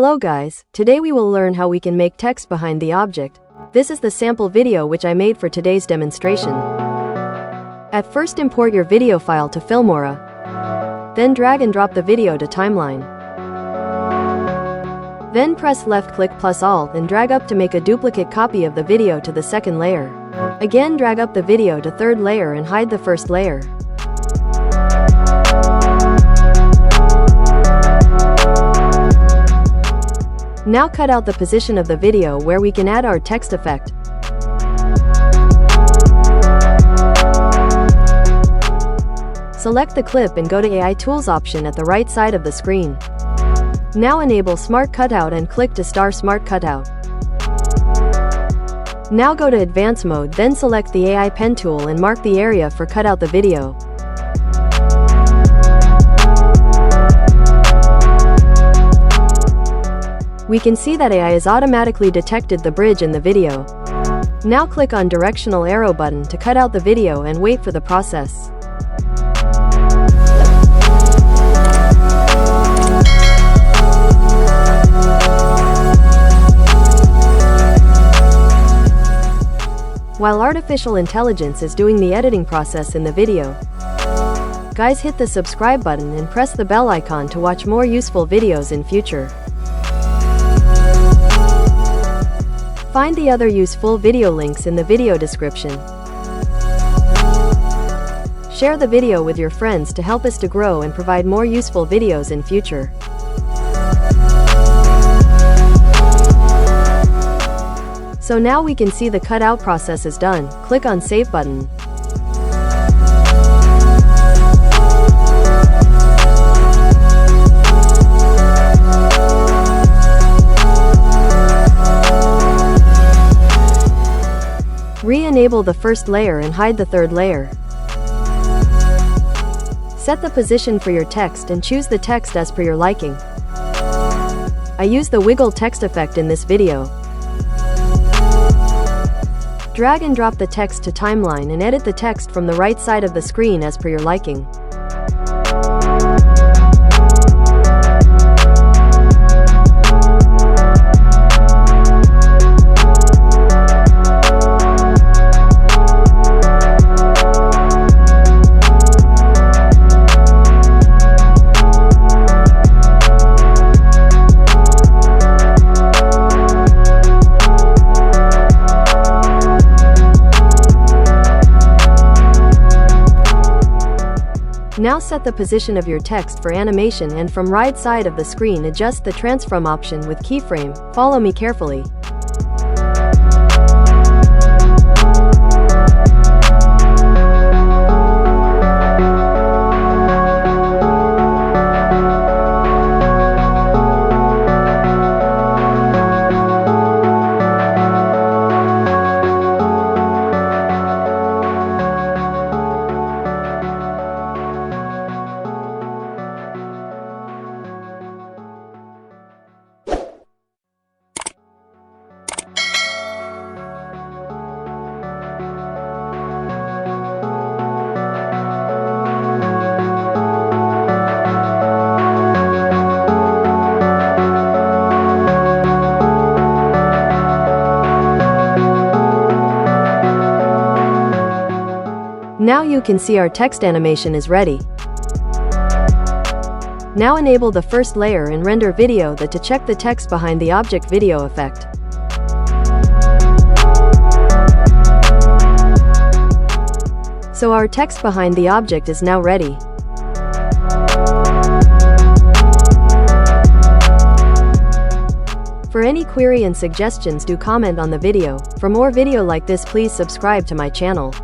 Hello guys, today we will learn how we can make text behind the object. This is the sample video which I made for today's demonstration. At first import your video file to Filmora. Then drag and drop the video to timeline. Then press left click plus Alt and drag up to make a duplicate copy of the video to the second layer. Again drag up the video to third layer and hide the first layer. Now cut out the position of the video where we can add our text effect. Select the clip and go to AI Tools option at the right side of the screen. Now enable Smart Cutout and click to start Smart Cutout. Now go to Advanced mode, then select the AI Pen tool and mark the area for cut out the video. We can see that AI has automatically detected the bridge in the video. Now click on directional arrow button to cut out the video and wait for the process. While artificial intelligence is doing the editing process in the video, guys, hit the subscribe button and press the bell icon to watch more useful videos in future. Find the other useful video links in the video description. Share the video with your friends to help us to grow and provide more useful videos in future. So now we can see the cutout process is done. Click on Save button. Re-enable the first layer and hide the third layer. Set the position for your text and choose the text as per your liking. I use the wiggle text effect in this video. Drag and drop the text to timeline and edit the text from the right side of the screen as per your liking. Now set the position of your text for animation and from right side of the screen adjust the transform option with keyframe. Follow me carefully. Now you can see our text animation is ready. Now enable the first layer and render video to check the text behind the object video effect. So our text behind the object is now ready. For any query and suggestions, do comment on the video. For more video like this, please subscribe to my channel.